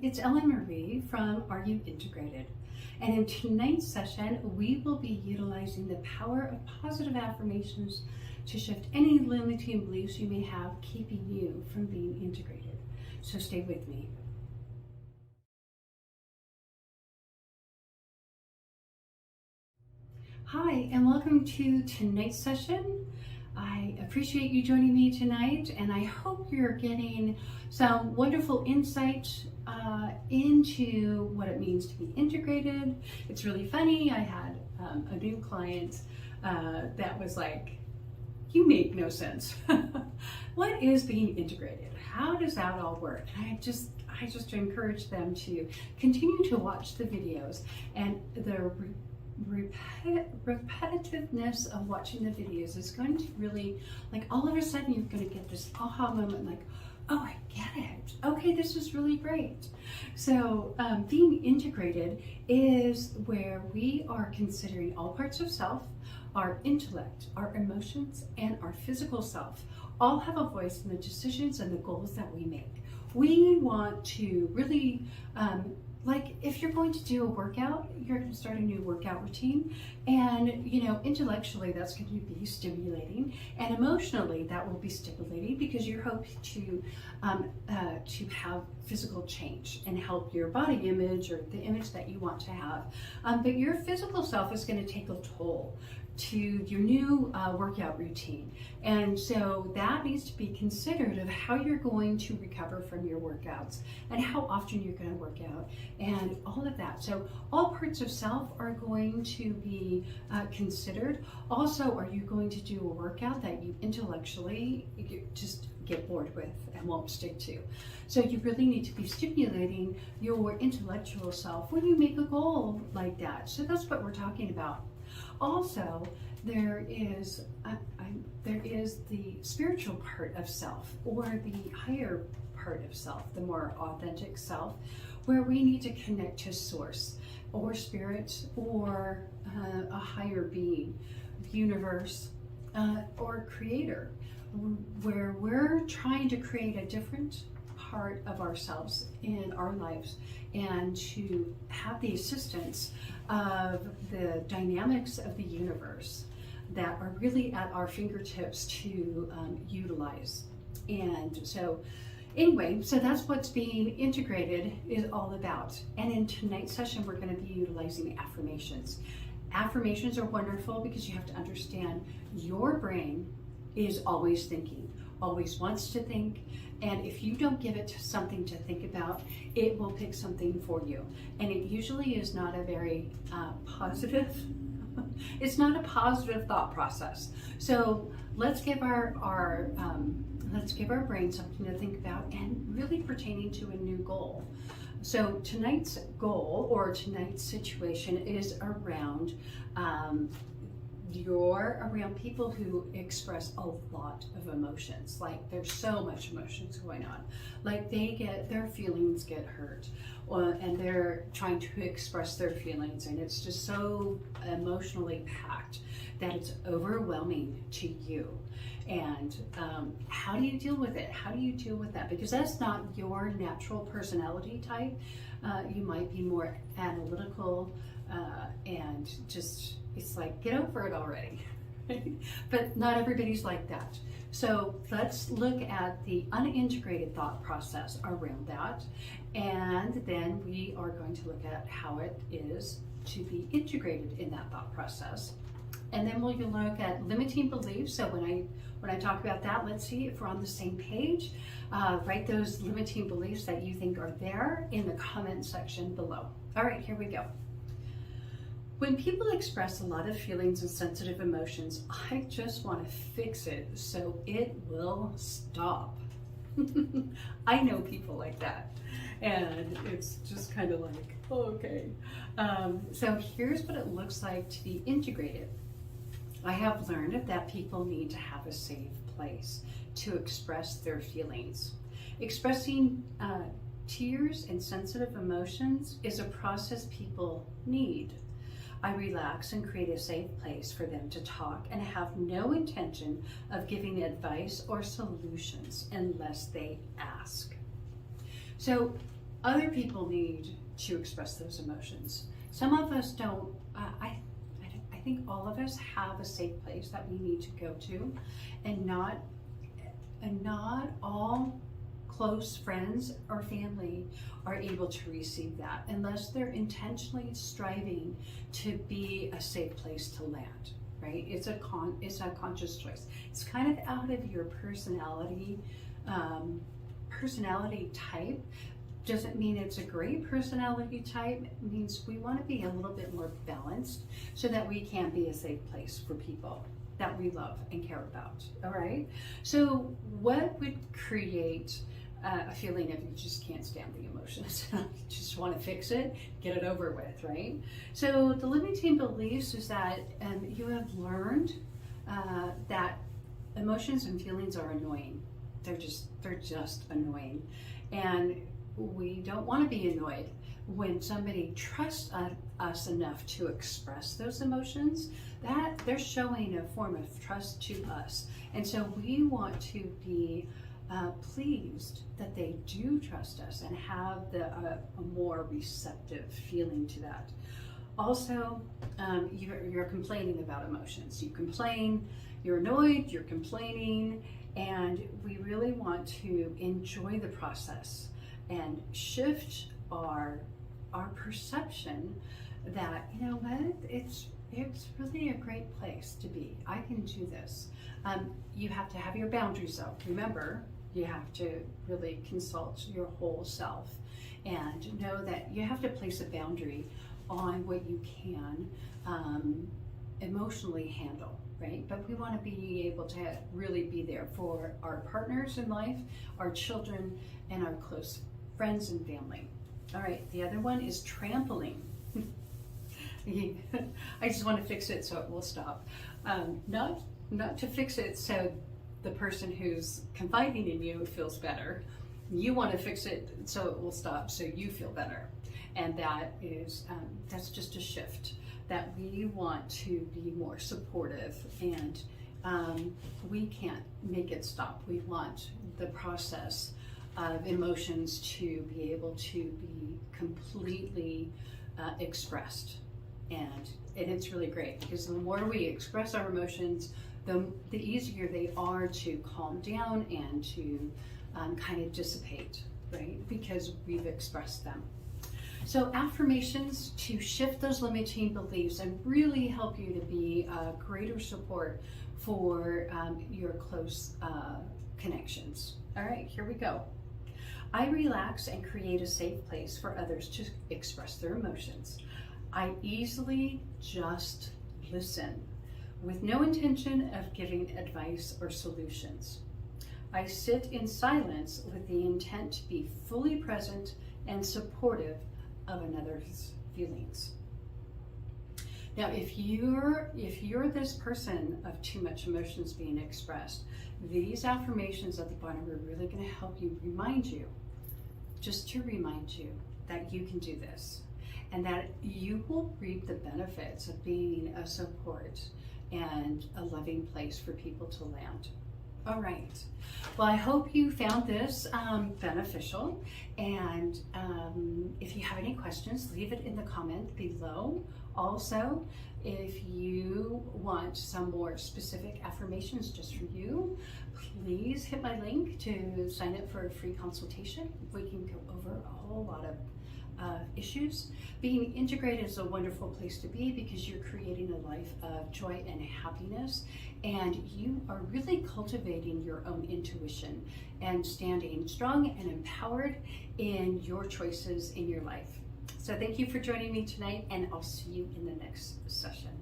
it's Ellen Marie from Are You Integrated? And in tonight's session, we will be utilizing the power of positive affirmations to shift any limiting beliefs you may have keeping you from being integrated. So stay with me. Hi, and welcome to tonight's session. I appreciate you joining me tonight, and I hope you're getting some wonderful insight into what it means to be integrated. It's really funny. I had a new client that was like, "You make no sense. What is being integrated? How does that all work?" And I just encourage them to continue to watch the videos, and the repetitiveness of watching the videos is going to really, like, all of a sudden you're going to get this aha moment, like, oh, I get it. Okay, this is really great. So being integrated is where we are considering all parts of self, our intellect, our emotions, and our physical self all have a voice in the decisions and the goals that we make. We want to really like, if you're going to do a workout, you're going to start a new workout routine, and intellectually that's going to be stimulating, and emotionally that will be stimulating because you're hoping to have physical change and help your body image or the image that you want to have. But your physical self is going to take a toll to your new workout routine, and so that needs to be considered of how you're going to recover from your workouts and how often you're going to work out and all of that. So all parts of self are going to be considered. Also, are you going to do a workout that you intellectually just get bored with and won't stick to? So you really need to be stimulating your intellectual self when you make a goal like that. So that's what we're talking about. Also, there is the spiritual part of self, or the higher part of self, the more authentic self, where we need to connect to source or spirit or a higher being, universe, or creator, where we're trying to create a different part of ourselves in our lives and to have the assistance of the dynamics of the universe that are really at our fingertips to utilize. And so anyway, so that's what's being integrated is all about. And in tonight's session, we're going to be utilizing affirmations. Affirmations are wonderful because you have to understand your brain is always thinking, always wants to think, and if you don't give it something to think about, it will pick something for you. And it usually is not a very positive, it's not a positive thought process. So let's give our brain something to think about, and really pertaining to a new goal. So tonight's goal or tonight's situation is around you're around people who express a lot of emotions. Like, there's so much emotions going on. Like, their feelings get hurt, and they're trying to express their feelings, and it's just so emotionally packed that it's overwhelming to you. And how do you deal with it? How do you deal with that? Because that's not your natural personality type. You might be more analytical, and just, it's like, get over it already. But not everybody's like that. So let's look at the unintegrated thought process around that, and then we are going to look at how it is to be integrated in that thought process. And then we'll look at limiting beliefs. So when I talk about that, let's see if we're on the same page. Write those limiting beliefs that you think are there in the comment section below. All right, here we go. When people express a lot of feelings and sensitive emotions, I just want to fix it so it will stop. I know people like that, and it's just kind of like, oh, okay. So here's what it looks like to be integrated. I have learned that people need to have a safe place to express their feelings. Expressing tears and sensitive emotions is a process people need. I relax and create a safe place for them to talk and have no intention of giving advice or solutions unless they ask. So Other people need to express those emotions. Some of us don't. I think all of us have a safe place that we need to go to, and not all close friends or family are able to receive that unless they're intentionally striving to be a safe place to land. Right? It's a conscious choice. It's kind of out of your personality type. Doesn't mean it's a great personality type. It means we want to be a little bit more balanced so that we can be a safe place for people that we love and care about. All right. So what would create a feeling if you just can't stand the emotions? You just want to fix it, get it over with, right? So the limiting beliefs is that you have learned that emotions and feelings are annoying. They're just annoying, and we don't want to be annoyed when somebody trusts us enough to express those emotions. That they're showing a form of trust to us, and so we want to be pleased that they do trust us and have a more receptive feeling to that. Also, you're complaining about emotions. You complain, you're annoyed, you're complaining, and we really want to enjoy the process and shift our perception that, you know what, it's really a great place to be. I can do this. You have to have your boundaries though. Remember, you have to really consult your whole self and know that you have to place a boundary on what you can emotionally handle, right? But we want to be able to really be there for our partners in life, our children, and our close friends and family. All right, the other one is trampling. I just want to fix it so it will stop. Not to fix it so the person who's confiding in you feels better. You want to fix it so it will stop so you feel better. And that is, that's just a shift, that we want to be more supportive, and we can't make it stop. We want the process of emotions to be able to be completely expressed. And it's really great, because the more we express our emotions, the easier they are to calm down and to kind of dissipate, right? Because we've expressed them. So affirmations to shift those limiting beliefs and really help you to be a greater support for your close connections. All right, here we go. I relax and create a safe place for others to express their emotions. I easily just listen with no intention of giving advice or solutions. I sit in silence with the intent to be fully present and supportive of another's feelings. Now, if you're this person of too much emotions being expressed, these affirmations at the bottom are really going to help you, remind you that you can do this, and that you will reap the benefits of being a support and a loving place for people to land. All right. Well, I hope you found this beneficial, and if you have any questions, leave it in the comment below. Also, if you want some more specific affirmations just for you, please hit my link to sign up for a free consultation. We can go over a whole lot of issues. Being integrated is a wonderful place to be, because you're creating a life of joy and happiness, and you are really cultivating your own intuition and standing strong and empowered in your choices in your life. So thank you for joining me tonight, and I'll see you in the next session.